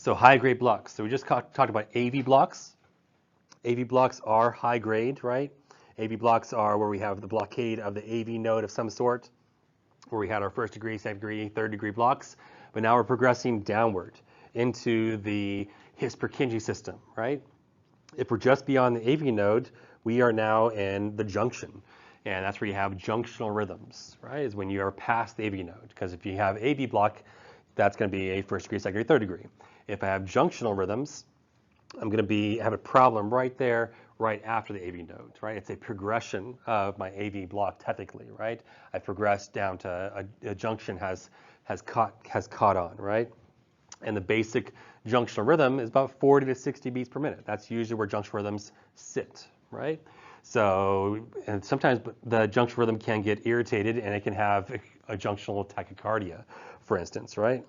So high-grade blocks. So we just talked about AV blocks. AV blocks are high grade, right? AV blocks are where we have the blockade of the AV node of some sort, where we had our first degree, second degree, third degree blocks. But now we're progressing downward into the His-Purkinje system, right? If we're just beyond the AV node, we are now in the junction. And that's where you have junctional rhythms, right? Is when you are past the AV node. Because if you have AV block, that's going to be a first degree, second degree, third degree. If I have junctional rhythms, I'm going to have a problem right there, right after the AV node, right? It's a progression of my AV block technically, right? I progressed down to a junction has caught on, right? And the basic junctional rhythm is about 40 to 60 beats per minute. That's usually where junctional rhythms sit, right? So, and sometimes the junctional rhythm can get irritated and it can have a junctional tachycardia, for instance, right?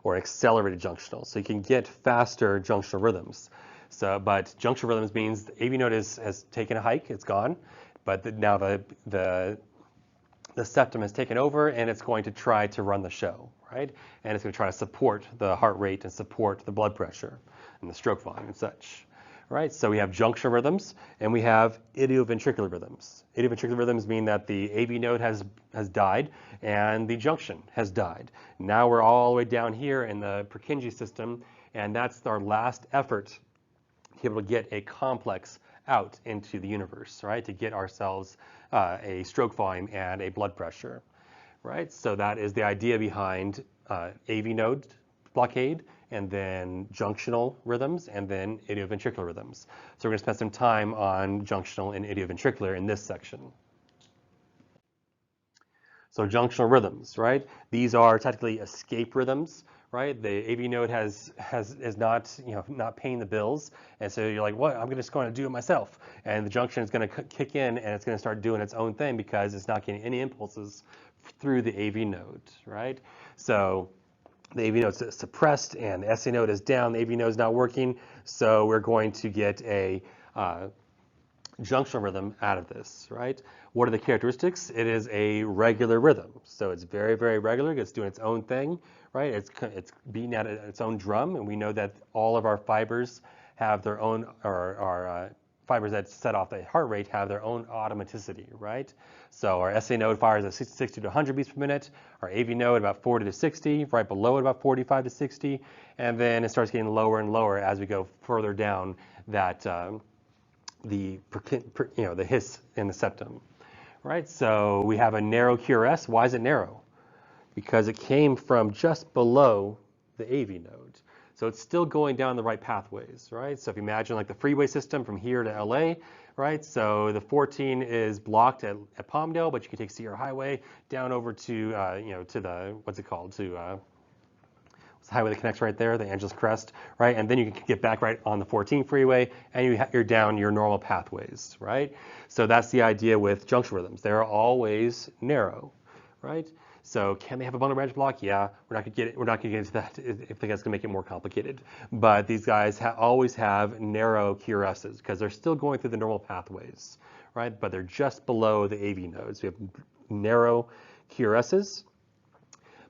Or accelerated junctional. So you can get faster junctional rhythms. So, but junctional rhythms means the AV node has taken a hike, it's gone, but now the septum has taken over and it's going to try to run the show, right? And it's going to try to support the heart rate and support the blood pressure and the stroke volume and such, right? So we have junctional rhythms and we have idioventricular rhythms. Idioventricular rhythms mean that the AV node has died and the junction has died. Now we're all the way down here in the Purkinje system, and that's our last effort to be able to get a complex out into the universe, right? To get ourselves a stroke volume and a blood pressure, right? So that is the idea behind AV node blockade, and then junctional rhythms, and then idioventricular rhythms. So we're going to spend some time on junctional and idioventricular in this section. So junctional rhythms, right? These are technically escape rhythms, right? The AV node is not, not paying the bills, and so you're like, what? I'm just going to do it myself, and the junction is going to kick in, and it's going to start doing its own thing because it's not getting any impulses through the AV node, right? So the AV node is suppressed and the SA node is down, the AV node is not working, so we're going to get a junctional rhythm out of this, right? What are the characteristics? It is a regular rhythm, so it's very, very regular. It's doing its own thing, right? It's beating at its own drum, and we know that all of our fibers have their own, fibers that set off the heart rate have their own automaticity, right? So our SA node fires at 60 to 100 beats per minute, our AV node about 40 to 60, right below it about 45 to 60, and then it starts getting lower and lower as we go further down that the His in the septum, right? So we have a narrow QRS. Why is it narrow? Because it came from just below the AV node. So it's still going down the right pathways, right? So if you imagine like the freeway system from here to LA, right? So the 14 is blocked at Palmdale, but you can take Sierra Highway down over to, to the, what's it called? To what's the highway that connects right there, the Angeles Crest, right? And then you can get back right on the 14 freeway, and you're down your normal pathways, right? So that's the idea with junction rhythms. They're always narrow, right? So can they have a bundle branch block? Yeah, we're not gonna get into that if that's gonna make it more complicated. But these guys always have narrow QRSs because they're still going through the normal pathways, right? But they're just below the AV nodes. We have narrow QRSs.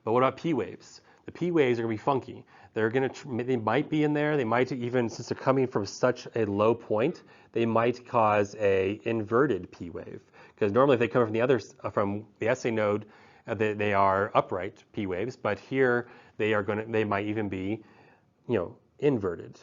But what about P waves? The P waves are gonna be funky. They might be in there. They might even, since they're coming from such a low point, they might cause a inverted P wave. Because normally if they come from the SA node, they are upright P waves, but here they might even be, inverted.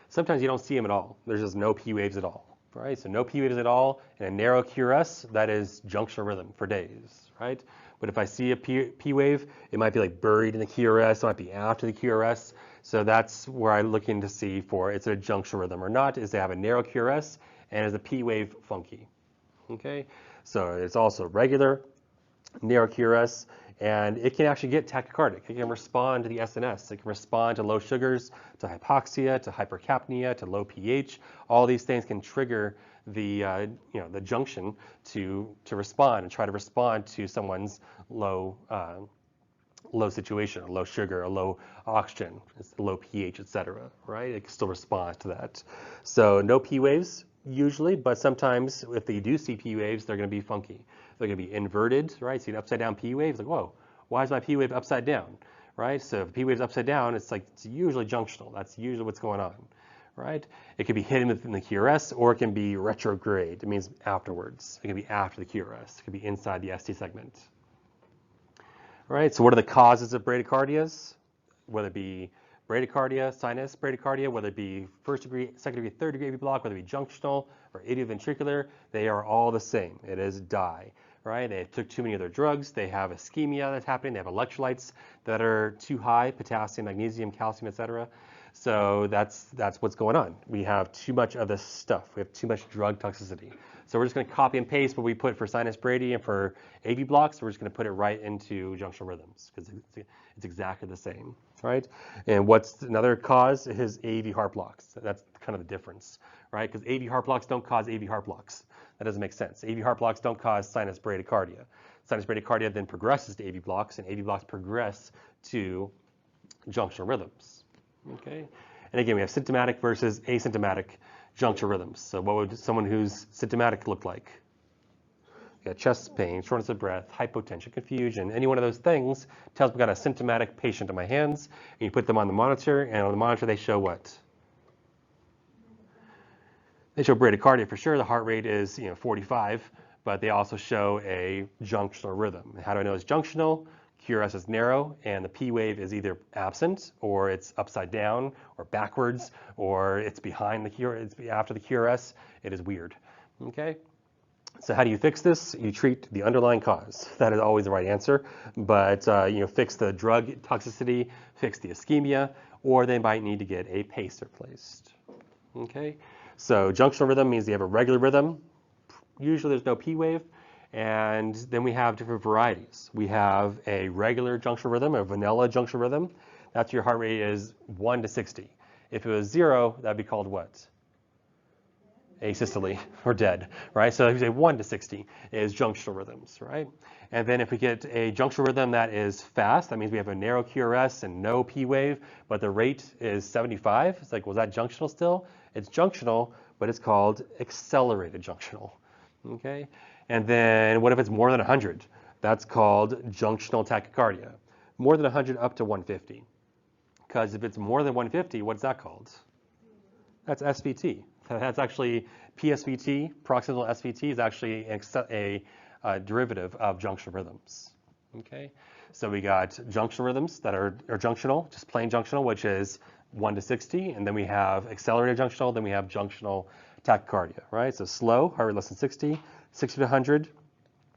Sometimes you don't see them at all. There's just no P waves at all, right? So no P waves at all and a narrow QRS, that is junctional rhythm for days, right? But if I see a P wave, it might be like buried in the QRS, it might be after the QRS. So that's where I'm looking to see for it's a junctional rhythm or not, is they have a narrow QRS and is the P wave funky, okay? So it's also regular, narrow QRS, and it can actually get tachycardic. It can respond to the SNS. It can respond to low sugars, to hypoxia, to hypercapnia, to low pH. All these things can trigger the the junction to respond and try to respond to someone's low situation, low sugar, low oxygen, low pH, etc. Right? It can still respond to that. So no P waves usually, but sometimes if they do see P waves, they're going to be funky. They're going to be inverted, right? See an upside down P wave, it's like, whoa, why is my P wave upside down, right? So if the P wave is upside down, it's usually junctional. That's usually what's going on, right? It can be hidden within the QRS, or it can be retrograde. It means afterwards. It can be after the QRS. It can be inside the ST segment. All right, so what are the causes of bradycardias? Whether it be bradycardia, sinus bradycardia, whether it be first degree, second degree, third degree AV block, whether it be junctional or idioventricular, they are all the same. It is die, right? They took too many of their drugs. They have ischemia that's happening. They have electrolytes that are too high, potassium, magnesium, calcium, etc. So that's what's going on. We have too much of this stuff. We have too much drug toxicity. So we're just going to copy and paste what we put for sinus brady and for AV blocks. We're just going to put it right into junctional rhythms because it's exactly the same, right? And what's another cause is AV heart blocks. That's kind of the difference, right? Because AV heart blocks don't cause AV heart blocks. That doesn't make sense. AV heart blocks don't cause sinus bradycardia. Sinus bradycardia then progresses to AV blocks, and AV blocks progress to junctional rhythms. Okay, and again, we have symptomatic versus asymptomatic junctional rhythms. So what would someone who's symptomatic look like? You got chest pain, shortness of breath, hypotension, confusion. Any one of those things tells me I've got a symptomatic patient in my hands. And you put them on the monitor, and on the monitor they show what? They show bradycardia for sure. The heart rate is 45, but they also show a junctional rhythm. How do I know it's junctional? QRS is narrow, and the P wave is either absent, or it's upside down, or backwards, or it's behind the QRS, it's after the QRS. It is weird. Okay. So how do you fix this? You treat the underlying cause. That is always the right answer. But fix the drug toxicity, fix the ischemia, or they might need to get a pace replaced. Okay. So junctional rhythm means they have a regular rhythm. Usually there's no P wave. And then we have different varieties. We have a regular junctional rhythm, a vanilla junctional rhythm. That's your heart rate is 1 to 60. If it was 0, that'd be called what? Asystole, or dead, right? So if you say 1 to 60 is junctional rhythms, right? And then if we get a junctional rhythm that is fast, that means we have a narrow QRS and no P wave, but the rate is 75. It's like, was that junctional still? It's junctional, but it's called accelerated junctional, okay? And then what if it's more than 100? That's called junctional tachycardia. More than 100 up to 150. Because if it's more than 150, what's that called? That's SVT. That's actually PSVT, proximal SVT, is actually a derivative of junctional rhythms. Okay, so we got junctional rhythms that are junctional, just plain junctional, which is 1 to 60, and then we have accelerated junctional, then we have junctional tachycardia, right? So slow, heart rate less than 60, 60 to 100,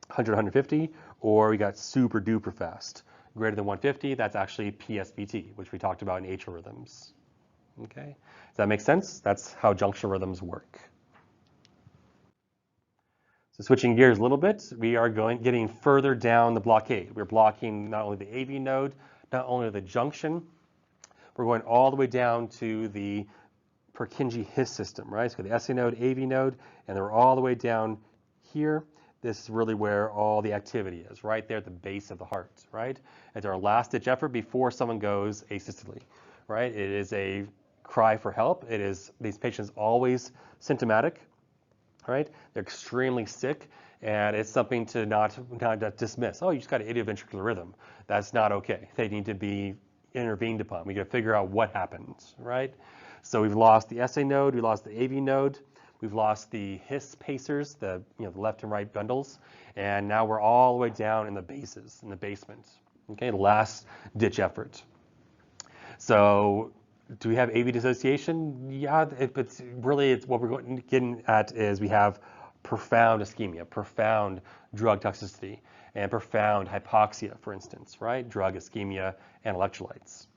100 to 150, or we got super duper fast, greater than 150. That's actually PSVT, which we talked about in atrial rhythms. Okay, does that make sense? That's how junctional rhythms work. So switching gears a little bit, we are getting further down the blockade. We're blocking not only the AV node, not only the junction, we're going all the way down to the Purkinje His system, right? So the SA node, AV node, and they're all the way down here. This is really where all the activity is, right there at the base of the heart, right? It's our last ditch effort before someone goes asystole, right? It is a cry for help. It is these patients always symptomatic, right? They're extremely sick, and it's something to not dismiss. Oh, you just got an idioventricular rhythm. That's not okay. They need to be intervened upon. We got to figure out what happened, right? So we've lost the SA node, we lost the AV node, we've lost the His pacers, the left and right bundles, and now we're all the way down in the bases, in the basement. Okay, last ditch effort. So do we have AV dissociation? Yeah, it's what we're getting at is we have profound ischemia, profound drug toxicity, and profound hypoxia, for instance, right? Drug, ischemia, and electrolytes.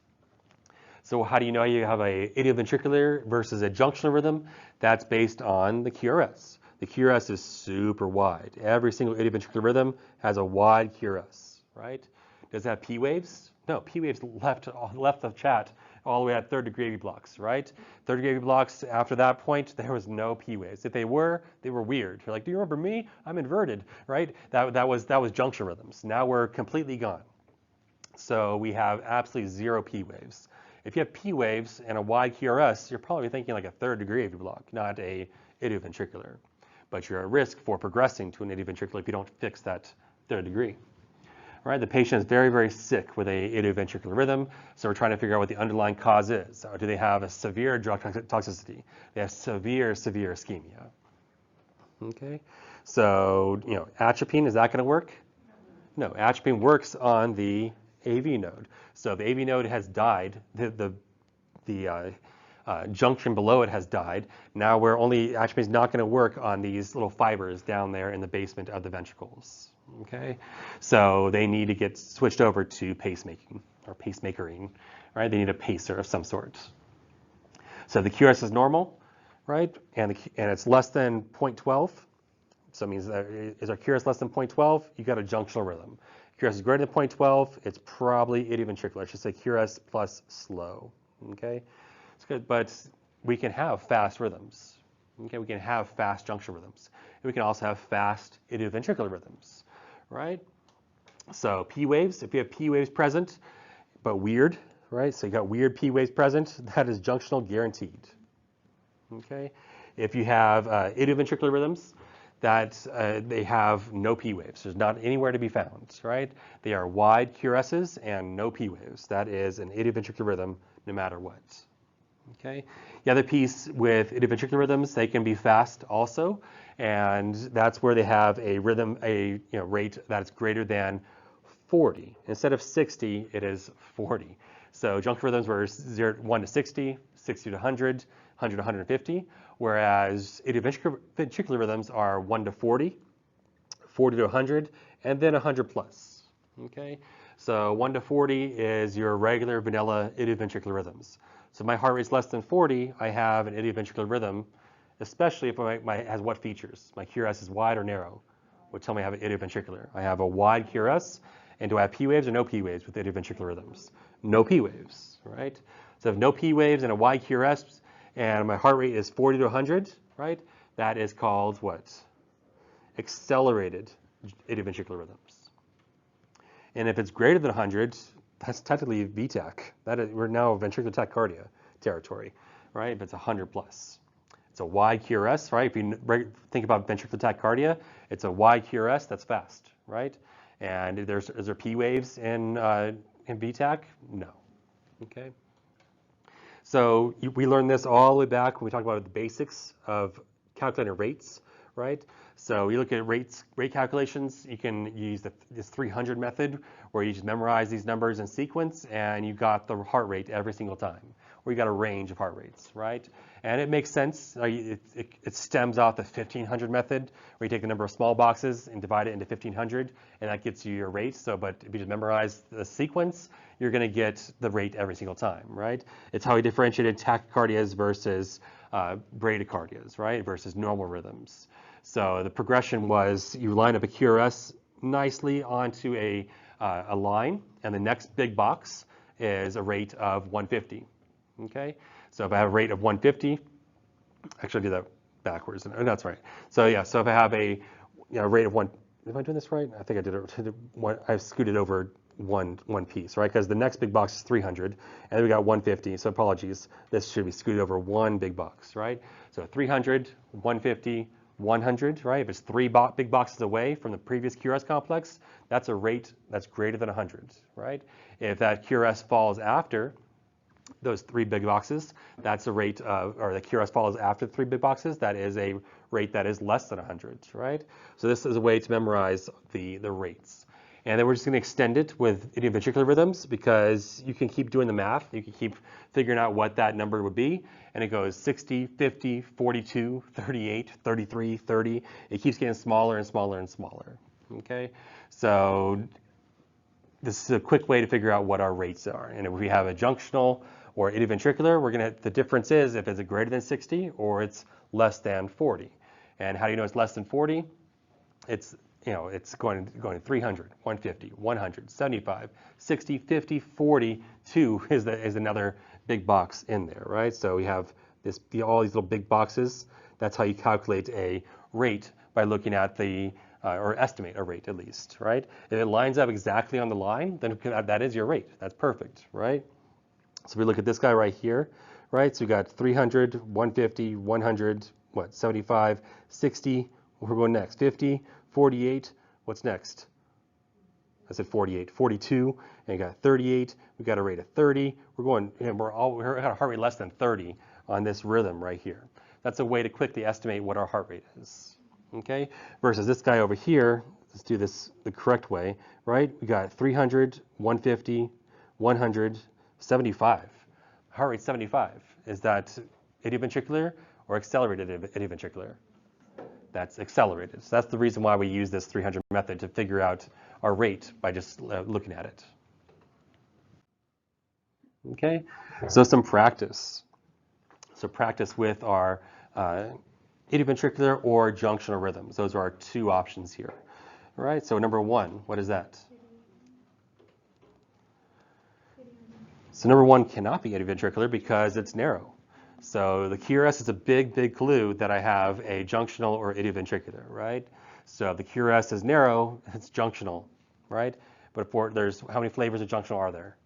So how do you know you have a idioventricular versus a junctional rhythm? That's based on the QRS. The QRS is super wide. Every single idioventricular rhythm has a wide QRS, right? Does it have P waves? No, P waves left of chat all the way at third degree AV blocks, right? Third degree AV blocks, after that point, there was no P waves. If they were weird. You're like, do you remember me? I'm inverted, right? That was junctional rhythms. Now we're completely gone. So we have absolutely zero P waves. If you have P waves and a wide QRS, you're probably thinking like a third degree AV block, not a idioventricular. But you're at risk for progressing to an idioventricular if you don't fix that third degree. right? The patient is very, very sick with a idioventricular rhythm, so we're trying to figure out what the underlying cause is. Or do they have a severe drug toxicity? They have severe ischemia. Okay, so atropine, is that going to work? No, atropine works on the AV node. So the AV node has died. The junction below it has died. Now atropine is not going to work on these little fibers down there in the basement of the ventricles. Okay, so they need to get switched over to pacemaking or pacemakering. Right, they need a pacer of some sort. So the QRS is normal, right, and it's less than 0.12. So it means that is our QRS less than 0.12, you got a junctional rhythm. QRS is greater than 0.12, it's probably idioventricular. I should say QRS plus slow. Okay, it's good, but we can have fast rhythms. Okay, we can have fast junctional rhythms. And we can also have fast idioventricular rhythms, right? So P waves, if you have P waves present, but weird, right? So you got weird P waves present, that is junctional guaranteed. Okay, if you have idioventricular rhythms, that they have no P waves. There's not anywhere to be found, right? They are wide QRSs and no P waves. That is an idioventricular rhythm no matter what. Okay. The other piece with idioventricular rhythms, they can be fast also, and that's where they have a rhythm, rate that's greater than 40. Instead of 60, it is 40. So junctional rhythms were 1 to 60, 60 to 100, 100 to 150. Whereas idioventricular rhythms are 1 to 40, 40 to 100, and then 100 plus. Okay, so 1 to 40 is your regular vanilla idioventricular rhythms. So if my heart rate is less than 40, I have an idioventricular rhythm, especially if it has what features? My QRS is wide or narrow, would tell me I have an idioventricular. I have a wide QRS, and do I have P waves or no P waves with idioventricular rhythms? No P waves, right? So if no P waves and a wide QRS, and my heart rate is 40 to 100, right? That is called what? Accelerated idioventricular rhythms. And if it's greater than 100, that's technically VTAC. We're now ventricular tachycardia territory, right? If it's 100 plus. It's a wide QRS, right? If you think about ventricular tachycardia, it's a wide QRS that's fast, right? And is there P waves in VTAC? No. Okay. So we learned this all the way back when we talked about the basics of calculating rates, right? So you look at rate calculations, you can use this 300 method where you just memorize these numbers in sequence and you got the heart rate every single time, or you got a range of heart rates, right? And it makes sense. It stems off the 1500 method where you take the number of small boxes and divide it into 1500 and that gets you your rate. But if you just memorize the sequence, you're going to get the rate every single time, right? It's how we differentiated tachycardias versus bradycardias, right? Versus normal rhythms. So the progression was you line up a QRS nicely onto a line, and the next big box is a rate of 150. Okay, so if I have a rate of 150, actually I do that backwards. Oh, that's right. So yeah, so if I have a rate of am I doing this right? I think I did it. I've scooted over one piece, right? Because the next big box is 300, and then we got 150. So apologies, this should be scooted over one big box, right? So 300, 150, 100, right? If it's three big boxes away from the previous QRS complex, that's a rate that's greater than 100, right? If that QRS falls after those three big boxes, that's a rate or the QRS follows after the three big boxes, that is a rate that is less than 100, right? So this is a way to memorize the rates. And then we're just going to extend it with idioventricular rhythms because you can keep doing the math. You can keep figuring out what that number would be. And it goes 60, 50, 42, 38, 33, 30. It keeps getting smaller and smaller and smaller. Okay, so this is a quick way to figure out what our rates are. And if we have a junctional or idioventricular, the difference is if it's greater than 60 or it's less than 40. And how do you know it's less than 40? It's going to 300, 150, 100, 75, 60, 50, 40, 2 is another big box in there, right? So we have all these little big boxes. That's how you calculate a rate, by looking at or estimate a rate at least, right? If it lines up exactly on the line, then that is your rate. That's perfect, right? So we look at this guy right here, right? So we got 300, 150, 100, 75, 60, we're going next, 50, 48, what's next? I said 48, 42, and you got 38. We got a rate of 30. We're going, we're at a heart rate less than 30 on this rhythm right here. That's a way to quickly estimate what our heart rate is. Okay, versus this guy over here. Let's do this the correct way, right? We got 300, 150, 100, 75. Heart rate 75. Is that idioventricular or accelerated idioventricular? That's accelerated. So that's the reason why we use this 300 method to figure out our rate by just looking at it. Okay, so some practice. So practice with our idioventricular or junctional rhythms. Those are our two options here. All right, so number one, what is that? So number one cannot be idioventricular because it's narrow. So the QRS is a big, big clue that I have a junctional or idioventricular, right? So if the QRS is narrow, it's junctional, right? But there's, how many flavors of junctional are there?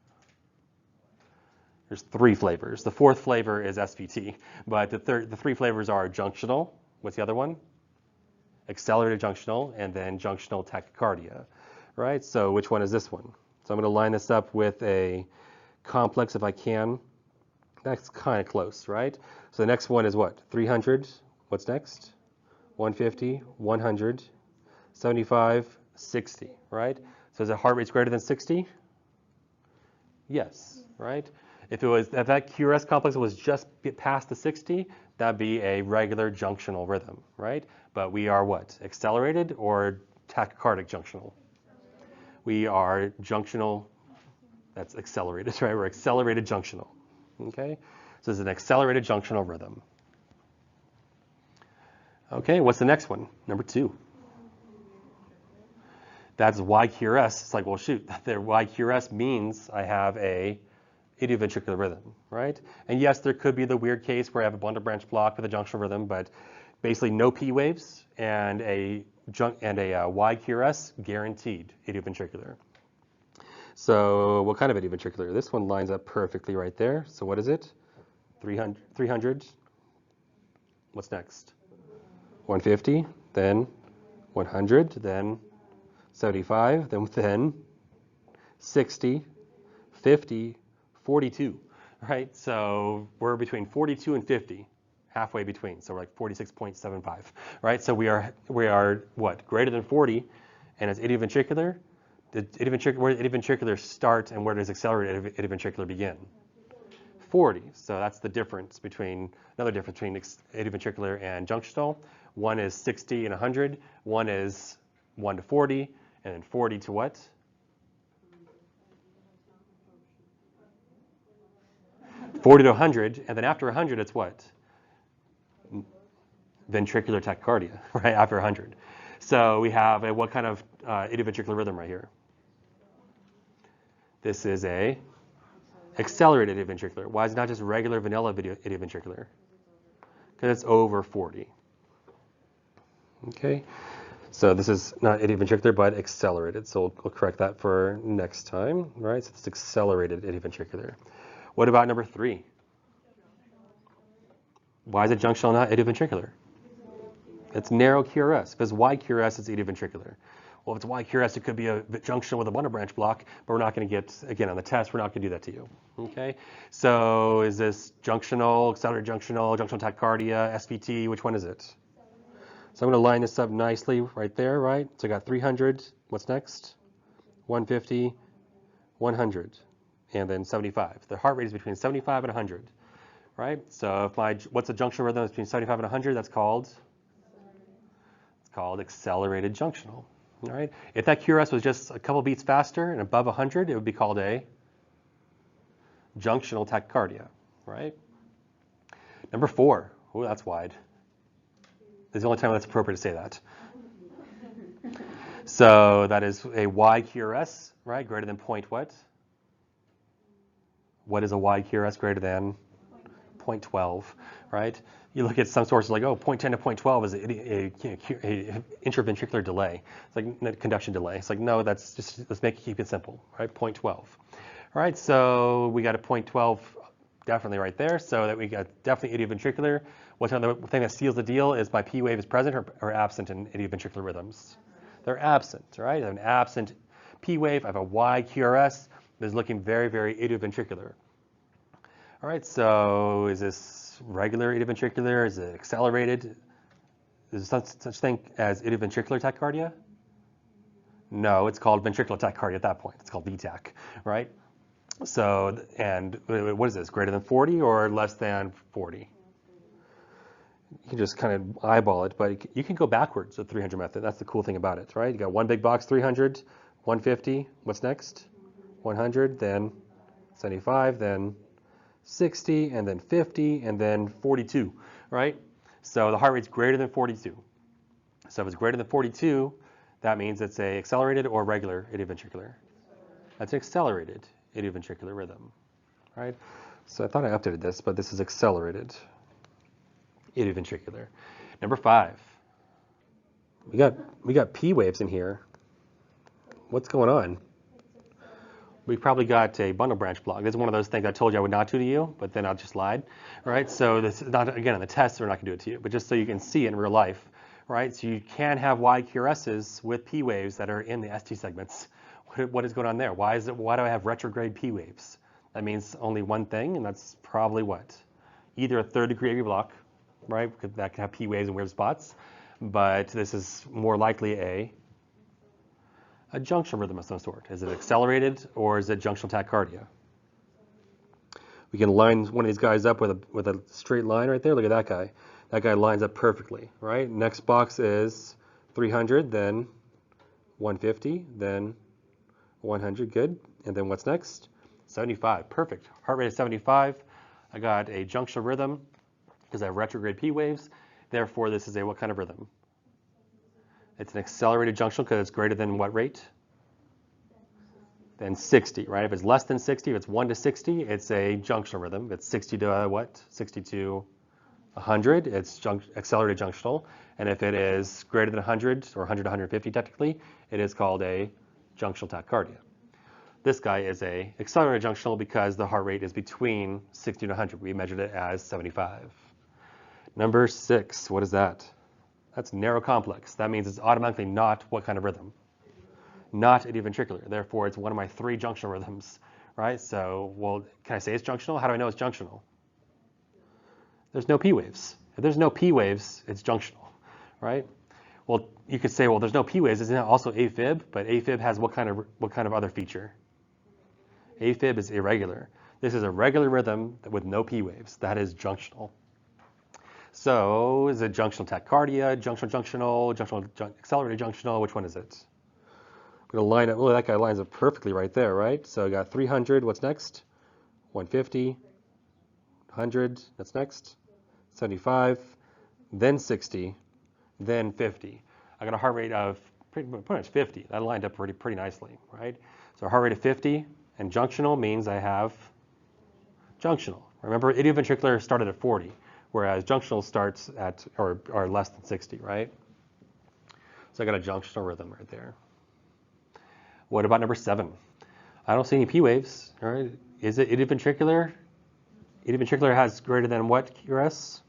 There's 3 flavors. The 4th flavor is SVT, but the 3 flavors are junctional. What's the other one? Accelerated junctional, and then junctional tachycardia, right? So which one is this one? So I'm going to line this up with a complex if I can. That's kind of close, right? So the next one is what? 300. What's next? 150, 100, 75, 60, right? So is the heart rate's greater than 60? Yes, right? If that QRS complex was just past the 60, that'd be a regular junctional rhythm, right? But we are what? Accelerated or tachycardic junctional? We are junctional, that's accelerated, right? We're accelerated junctional, okay? So this is an accelerated junctional rhythm. Okay, what's the next one? Number 2. That's YQRS. It's like, well, shoot, the YQRS means I have a idioventricular rhythm, right? And yes, there could be the weird case where I have a bundle branch block with a junctional rhythm, but basically no P waves and a YQRS guaranteed idioventricular. So what kind of idioventricular? This one lines up perfectly right there. So what is it? 300. What's next? 150, then 100, then 75, then 60, 50, 42, right? So we're between 42 and 50, halfway between. So we're like 46.75, right? So we are what? Greater than 40, and it's idioventricular. Where does idioventricular start and where does accelerated idioventricular begin? 40. So that's the difference between, another difference between idioventricular and junctional. One is 60 and 100. One is 1 to 40, and then 40 to what? 40 to 100, and then after 100, it's what? Ventricular tachycardia, right, after 100. So we have a, what kind of idioventricular rhythm right here? This is a accelerated idioventricular. Why is it not just regular vanilla idioventricular? Because it's over 40. Okay, so this is not idioventricular, but accelerated. So we'll correct that for next time, right? So it's accelerated idioventricular. What about number 3? Why is it junctional, not idioventricular? It's narrow QRS. If it's wide QRS, it's idioventricular. Well, if it's wide QRS, it could be a junctional with a bundle branch block, but we're not going to get, again, on the test, we're not going to do that to you. Okay, so is this junctional, accelerated junctional tachycardia, SVT, which one is it? So I'm going to line this up nicely right there, right? So I got 300, what's next? 150, 100, and then 75. The heart rate is between 75 and 100, right? So if what's a junctional rhythm that's between 75 and 100? That's called? It's called accelerated junctional, all right? If that QRS was just a couple beats faster and above 100, it would be called a junctional tachycardia, right? Number 4, oh, that's wide. This is the only time that's appropriate to say that. So that is a wide QRS, right? Greater than point what? What is a wide QRS greater than 0.12, right? You look at some sources like, oh, 0.10 to 0.12 is a intraventricular delay. It's like conduction delay. It's like, no, that's just, keep it simple, right? 0.12. All right, so we got a 0.12 definitely right there. So that we got definitely idioventricular. What's another thing that seals the deal is my P wave is present or absent in idioventricular rhythms. They're absent, right? An absent P wave, I have a Y QRS. This is looking very, very idioventricular. All right, so is this regular idioventricular? Is it accelerated? Is there such thing as idioventricular tachycardia? No, it's called ventricular tachycardia at that point. It's called VTach, right? So, and what is this, greater than 40 or less than 40? You can just kind of eyeball it, but you can go backwards with 300 method. That's the cool thing about it, right? You got one big box, 300, 150. What's next? 100, then 75, then 60, and then 50, and then 42, right? So the heart rate's greater than 42. So if it's greater than 42, that means it's a accelerated or regular idioventricular. That's an accelerated idioventricular rhythm, right? So I thought I updated this, but this is accelerated idioventricular. Number 5. We got P waves in here. What's going on? We probably got a bundle branch block. This is one of those things I told you I would not do to you, but then I just lied, right? So this is not, again, in the tests, we're not going to do it to you, but just so you can see it in real life, right? So you can have YQRSs with P waves that are in the ST segments. What is going on there? Why do I have retrograde P waves? That means only one thing, and that's probably what? Either a third degree AV block, right? Because that can have P waves in weird spots, but this is more likely a junctional rhythm of some sort. Is it accelerated or is it junctional tachycardia? We can line one of these guys up with a straight line right there. Look at that guy. That guy lines up perfectly, right? Next box is 300, then 150, then 100, good. And then what's next? 75, perfect. Heart rate is 75. I got a junctional rhythm because I have retrograde P waves. Therefore, this is a what kind of rhythm? It's an accelerated junctional because it's greater than what rate? Than 60, right? If it's less than 60, if it's 1 to 60, it's a junctional rhythm. If it's 60 to what? 60 to 100, it's accelerated junctional. And if it is greater than 100 or 100 to 150 technically, it is called a junctional tachycardia. This guy is a accelerated junctional because the heart rate is between 60 to 100. We measured it as 75. Number 6, what is that? That's narrow complex. That means it's automatically not what kind of rhythm? Not idioventricular. Therefore, it's one of my 3 junctional rhythms, right? So, well, can I say it's junctional? How do I know it's junctional? There's no P waves. If there's no P waves, it's junctional, right? Well, you could say, well, there's no P waves. Isn't it also AFib? But AFib has what kind of other feature? AFib is irregular. This is a regular rhythm with no P waves. That is junctional. So is it junctional tachycardia, junctional, accelerated junctional? Which one is it? I'm going to line up. Oh, that guy lines up perfectly right there, right? So I got 300. What's next? 150. 100. That's next. 75. Then 60. Then 50. I got a heart rate of pretty much 50. That lined up pretty nicely, right? So a heart rate of 50 and junctional means I have junctional. Remember, idioventricular started at 40. Whereas junctional starts at or less than 60, right? So I got a junctional rhythm right there. What about number 7? I don't see any P waves, all right? Is it idioventricular? Idioventricular has greater than what QRS?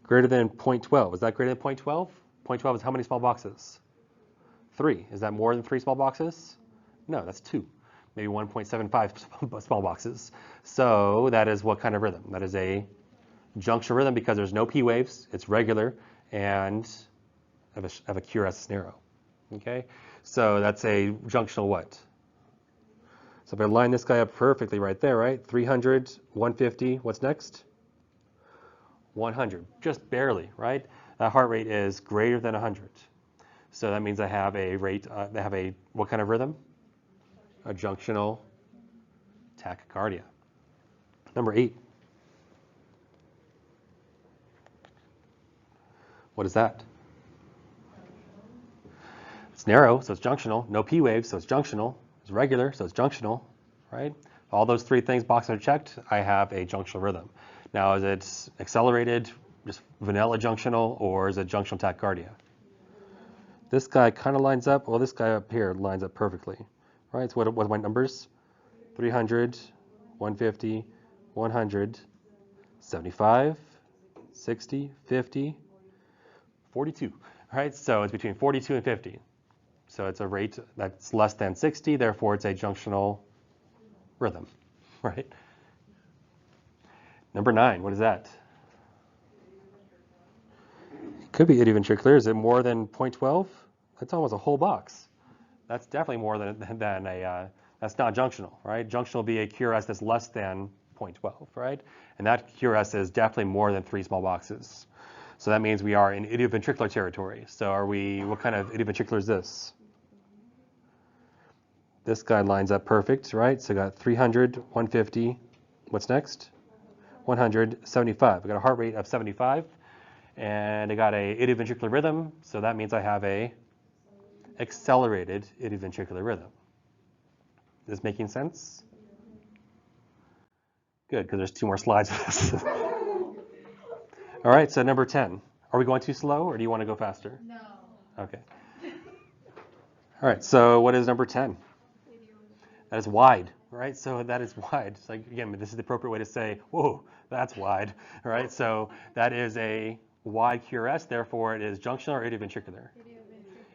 Greater than 0.12. Is that greater than 0.12? 0.12 is how many small boxes? 3. Is that more than 3 small boxes? No, that's 2. Maybe 1.75 small boxes. So that is what kind of rhythm? That is a junctional rhythm because there's no P waves, it's regular, and I have a QRS narrow. Okay, so that's a junctional what? So if I line this guy up perfectly right there, right? 300, 150, what's next? 100, just barely, right? That heart rate is greater than 100. So that means I have a rate, what kind of rhythm? A junctional tachycardia. Number 8. What is that? It's narrow, so it's junctional. No P waves, so it's junctional. It's regular, so it's junctional, right? All those 3 things boxes are checked. I have a junctional rhythm. Now, is it accelerated, just vanilla junctional, or is it junctional tachycardia? This guy kind of lines up. Well, this guy up here lines up perfectly, right? So what are my numbers? 300, 150, 100, 75, 60, 50, 42, right? So it's between 42 and 50. So it's a rate that's less than 60, therefore it's a junctional rhythm, right? Number 9, what is that? It could be idioventricular. Is it more than 0.12? That's almost a whole box. That's definitely more than a, that's not junctional, right? Junctional would be a QRS that's less than 0.12, right? And that QRS is definitely more than 3 small boxes. So that means we are in idioventricular territory. So are we, what kind of idioventricular is this? This guy lines up perfect, right? So I got 300, 150. What's next? 100, 75. I got a heart rate of 75. And I got a idioventricular rhythm. So that means I have a accelerated idioventricular rhythm. Is this making sense? Good, because there's 2 more slides of this. All right, so number 10. Are we going too slow, or do you want to go faster? No. Okay. All right, so what is number 10? That is wide, right? So that is wide. It's like, again, this is the appropriate way to say, whoa, that's wide, right? So that is a wide QRS, therefore it is junctional or idioventricular?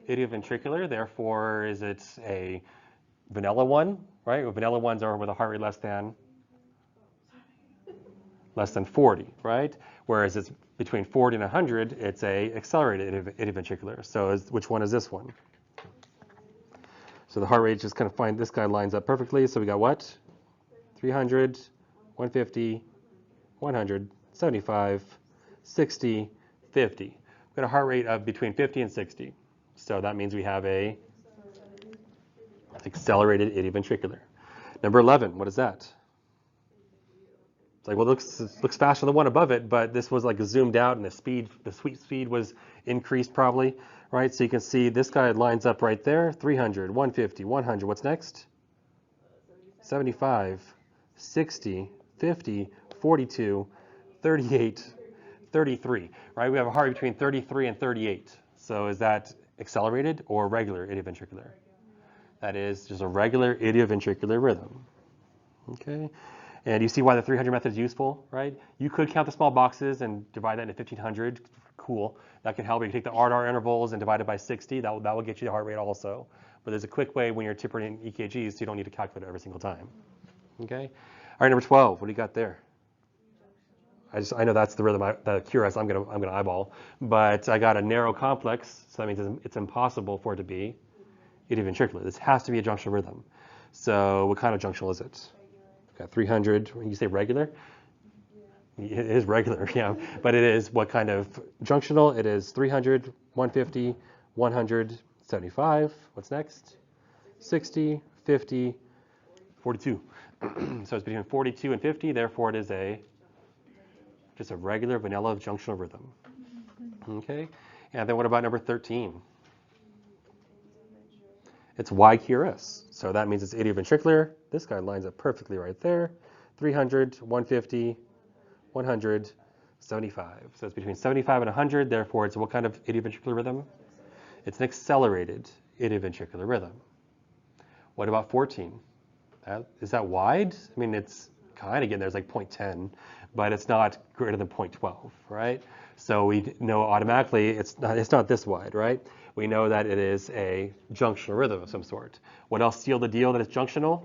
Idioventricular, therefore is it a vanilla one, right? Well, vanilla ones are with a heart rate less than 40, right? Whereas it's between 40 and 100, it's a accelerated idioventricular. So which one is this one? So the heart rate just kind of find this guy lines up perfectly. So we got what? 300, 150, 100, 75, 60, 50. We've got a heart rate of between 50 and 60. So that means we have a accelerated idioventricular. Number 11, what is that? It's like, well, it looks faster than the one above it, but this was like zoomed out and the sweep speed was increased probably, right? So you can see this guy lines up right there, 300, 150, 100. What's next? 75, 60, 50, 42, 38, 33, right? We have a heart rate between 33 and 38. So is that accelerated or regular idioventricular? That is just a regular idioventricular rhythm. Okay. And you see why the 300 method is useful, right? You could count the small boxes and divide that into 1500. Cool. That can help. You can take the R-R intervals and divide it by 60. That will get you the heart rate also. But there's a quick way when you're interpreting EKGs, so you don't need to calculate it every single time. Okay. All right, number 12. What do you got there? I know that's the rhythm, the QRS I'm gonna eyeball. But I got a narrow complex, so that means it's impossible for it to be idioventricular. This has to be a junctional rhythm. So what kind of junctional is it? Got 300. When you say regular, it is regular, yeah. But it is what kind of junctional? It is 300, 150, 100, 75. What's next? 60, 50, 42. So it's between 42 and 50. Therefore, it is just a regular vanilla junctional rhythm. Okay. And then what about number 13? It's YQRS. So that means it's idioventricular. This guy lines up perfectly right there. 300, 150, 100, 75. So it's between 75 and 100. Therefore, it's what kind of idioventricular rhythm? It's an accelerated idioventricular rhythm. What about 14? Is that wide? I mean, it's kind of getting there. It's like 0.10, but it's not greater than 0.12, right? So we know automatically it's not this wide, right? We know that it is a junctional rhythm of some sort. What else sealed the deal that it's junctional?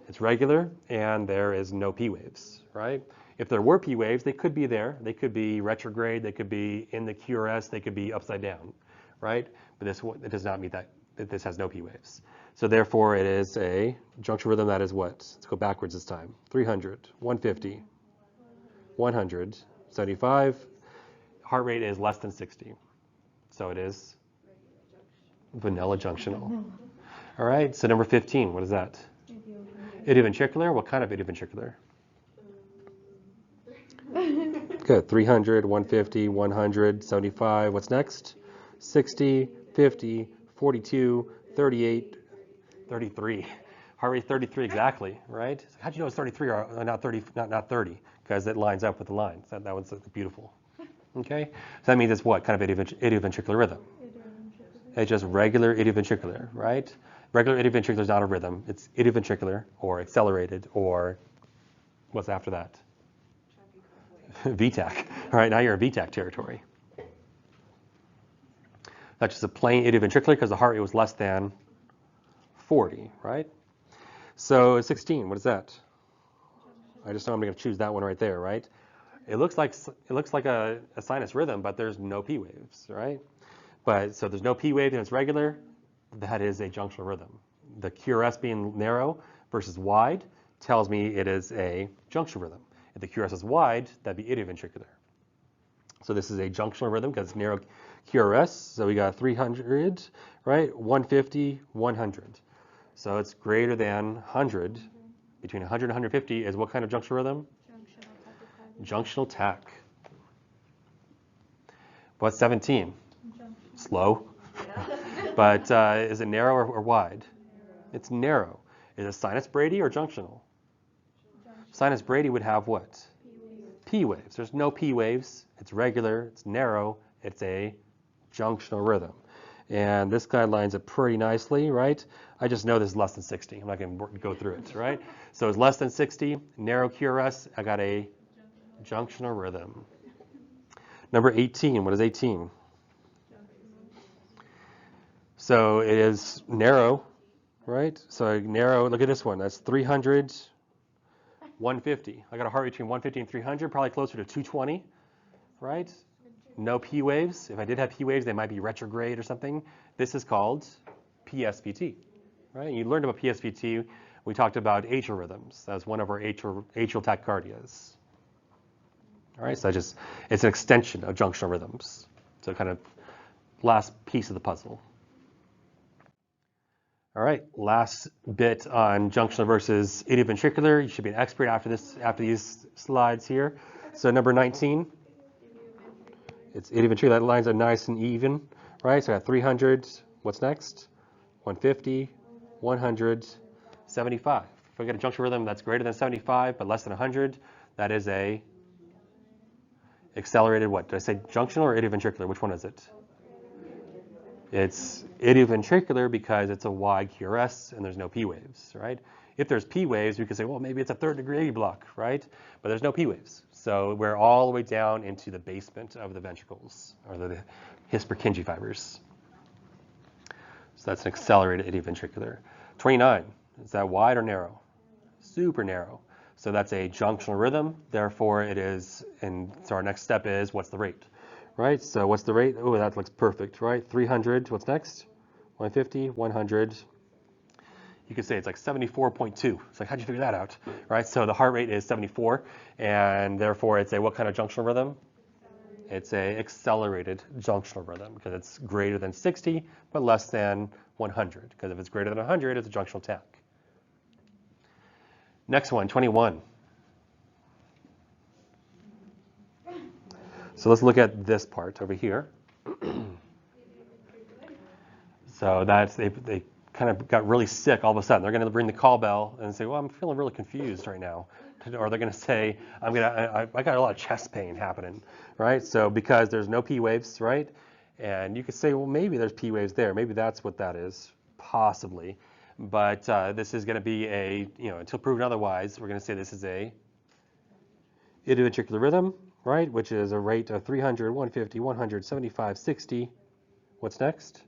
It's regular, and there is no P waves, right? If there were P waves, they could be there. They could be retrograde. They could be in the QRS. They could be upside down, right? But it does not mean that this has no P waves. So therefore, it is a junctional rhythm that is what? Let's go backwards this time. 300, 150, 100, 75. Heart rate is less than 60. So it is vanilla junctional. All right, so number 15, what is that? Idioventricular. What kind of idioventricular? Good. 300, 150, 100, 75. What's next? 60, 50, 42, 38, 33. Heart rate 33 exactly, right? How'd you know it's 33 or not 30? Not 30, because it lines up with the lines. That one's beautiful. Okay, so that means it's what kind of idioventricular rhythm? It's just regular idioventricular, right? Regular idioventricular is not a rhythm. It's idioventricular or accelerated or what's after that? VTAC. All right, now you're in VTAC territory. That's just a plain idioventricular because the heart rate was less than 40, right? So 16, what is that? I just know I'm going to choose that one right there, right? It looks like a sinus rhythm, but there's no P waves, right? But so there's no P wave and it's regular. That is a junctional rhythm. The QRS being narrow versus wide tells me it is a junctional rhythm. If the QRS is wide, that'd be idioventricular. So this is a junctional rhythm because it's narrow QRS. So we got 300, right? 150, 100. So it's greater than 100. Between 100 and 150 is what kind of junctional rhythm? Junctional tach. What's 17? Slow. But is it narrow or wide? It's narrow. Is it sinus brady or junctional? Sinus brady would have what? P waves. There's no P waves. It's regular. It's narrow. It's a junctional rhythm. And this guy lines up pretty nicely, right? I just know this is less than 60. I'm not going to go through it, right? So it's less than 60, narrow QRS. I got a junctional rhythm. Number 18, what is 18? So it is narrow, right? So narrow, look at this one. That's 300, 150. I got a heart rate between 150 and 300, probably closer to 220, right? No P waves. If I did have P waves, they might be retrograde or something. This is called PSVT, right? You learned about PSVT. We talked about atrial rhythms. That was one of our atrial tachycardias. All right, so it's an extension of junctional rhythms. So kind of last piece of the puzzle. All right, last bit on junctional versus idioventricular. You should be an expert after these slides here. So number 19. It's idioventricular. That lines are nice and even, right? So I got 300. What's next? 150, 100, 75. If I get a junctional rhythm that's greater than 75 but less than 100, that is a accelerated what? Did I say junctional or idioventricular? Which one is it? It's idioventricular because it's a wide QRS and there's no P waves, right? If there's P waves, we could say, well, maybe it's a third degree block, right? But there's no P waves. So we're all the way down into the basement of the ventricles, or the His-Purkinje fibers. So that's an accelerated idioventricular. 29, is that wide or narrow? Super narrow. So that's a junctional rhythm. Therefore, it is, and so our next step is, what's the rate? Right, so what's the rate? Oh, that looks perfect, right? 300, what's next? 150, 100. You could say it's like 74.2. It's like, how'd you figure that out? Right, so the heart rate is 74, and therefore it's a what kind of junctional rhythm? It's a accelerated junctional rhythm because it's greater than 60, but less than 100. Because if it's greater than 100, it's a junctional tach. Next one, 21. So let's look at this part over here. So that's, they kind of got really sick all of a sudden. They're going to ring the call bell and say, well, I'm feeling really confused right now. Or they're going to say, I got a lot of chest pain happening, right? So because there's no P waves, right? And you could say, well, maybe there's P waves there. Maybe that's what that is, possibly. But this is going to be a, until proven otherwise, we're going to say this is a idioventricular rhythm, right? Which is a rate of 300, 150, 100, 75, 60. What's next?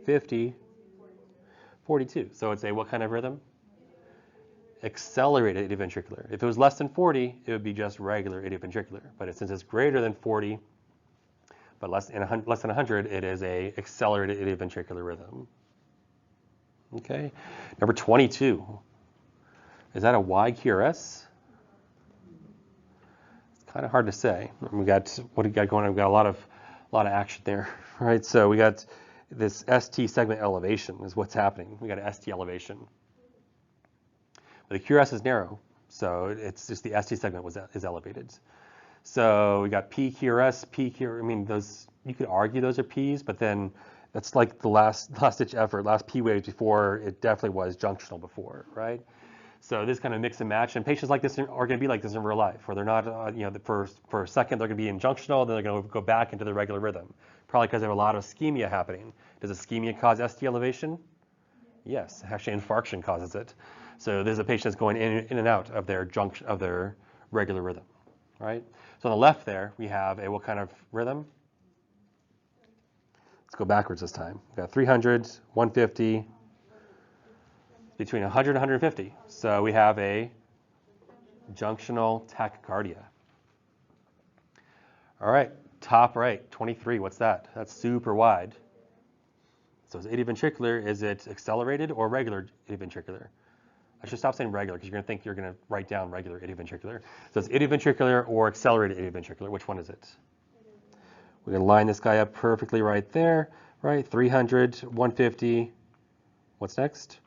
50, 42. So it's a what kind of rhythm? Accelerated idioventricular. If it was less than 40, it would be just regular idioventricular. But since it's greater than 40, but less than 100, it is a accelerated idioventricular rhythm. Okay. Number 22. Is that a wide QRS? It's kind of hard to say. We got what do we got going on? We've got a lot of action there, right? So we got this ST segment elevation is what's happening. We got an ST elevation. But the QRS is narrow, so it's just the ST segment is elevated. So we got P QRS, I mean, those, you could argue those are P's, but then that's like the last ditch effort, last P waves before it definitely was junctional before, right? So this kind of mix and match, and patients like this are going to be like this in real life, where they're not, for a second they're going to be in junctional, then they're going to go back into the regular rhythm, probably because they have a lot of ischemia happening. Does ischemia cause ST elevation? Yes, actually infarction causes it. So there's a patient that's going in and out of their regular rhythm, right? So on the left there we have a what kind of rhythm? Let's go backwards this time. We've got 300, 150, between 100 and 150. So we have a junctional tachycardia. All right, top right, 23. What's that? That's super wide. So is idioventricular, is it accelerated or regular idioventricular? I should stop saying regular because you're going to think you're going to write down regular idioventricular. So it's idioventricular or accelerated idioventricular. Which one is it? We're going to line this guy up perfectly right there, right? 300, 150. What's next?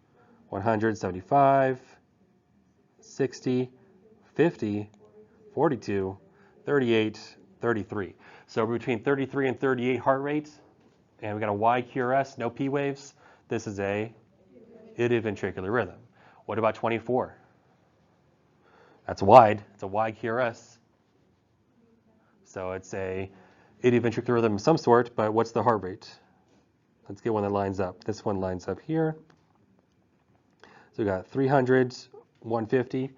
100, 75, 60, 50, 42, 38, 33. So we're between 33 and 38 heart rate, and we got a wide QRS, no P waves. This is a idioventricular rhythm. What about 24? That's wide. It's a wide QRS. So it's a idioventricular rhythm of some sort, but what's the heart rate? Let's get one that lines up. This one lines up here. So we got 300, 150.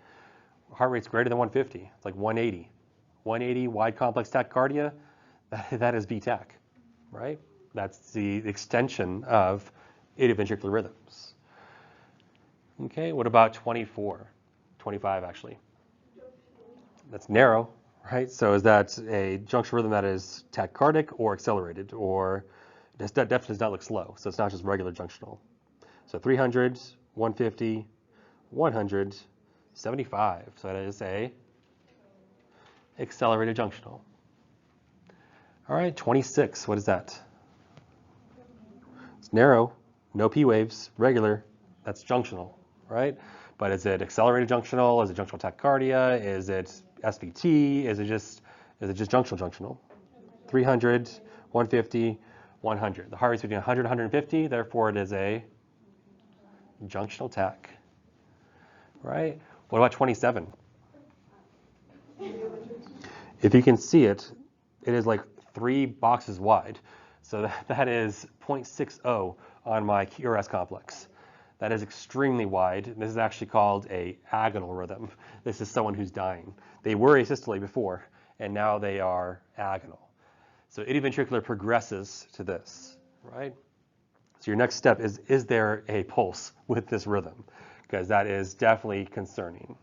Heart rate's greater than 150. It's like 180. 180 wide complex tachycardia, that is VTach, right? That's the extension of idioventricular rhythms. Okay, what about 24? 25 actually. That's narrow, right? So is that a junctional rhythm that is tachycardic or accelerated, or that definitely does not look slow, so it's not just regular junctional. So 300, 150, 100, 75. So that is a accelerated junctional. All right, 26. What is that? It's narrow, no P waves, regular. That's junctional, right? But is it accelerated junctional? Is it junctional tachycardia? Is it SVT? Is it just junctional? 300, 150, 100. The heart rate's between 100 and 150. Therefore, it is a junctional tach, right? What about 27? If you can see it, it is like 3 boxes wide. So that is 0.60 on my QRS complex. That is extremely wide. This is actually called a agonal rhythm. This is someone who's dying. They were asystole before, and now they are agonal. So idioventricular progresses to this, right? So your next step is there a pulse with this rhythm? Because that is definitely concerning.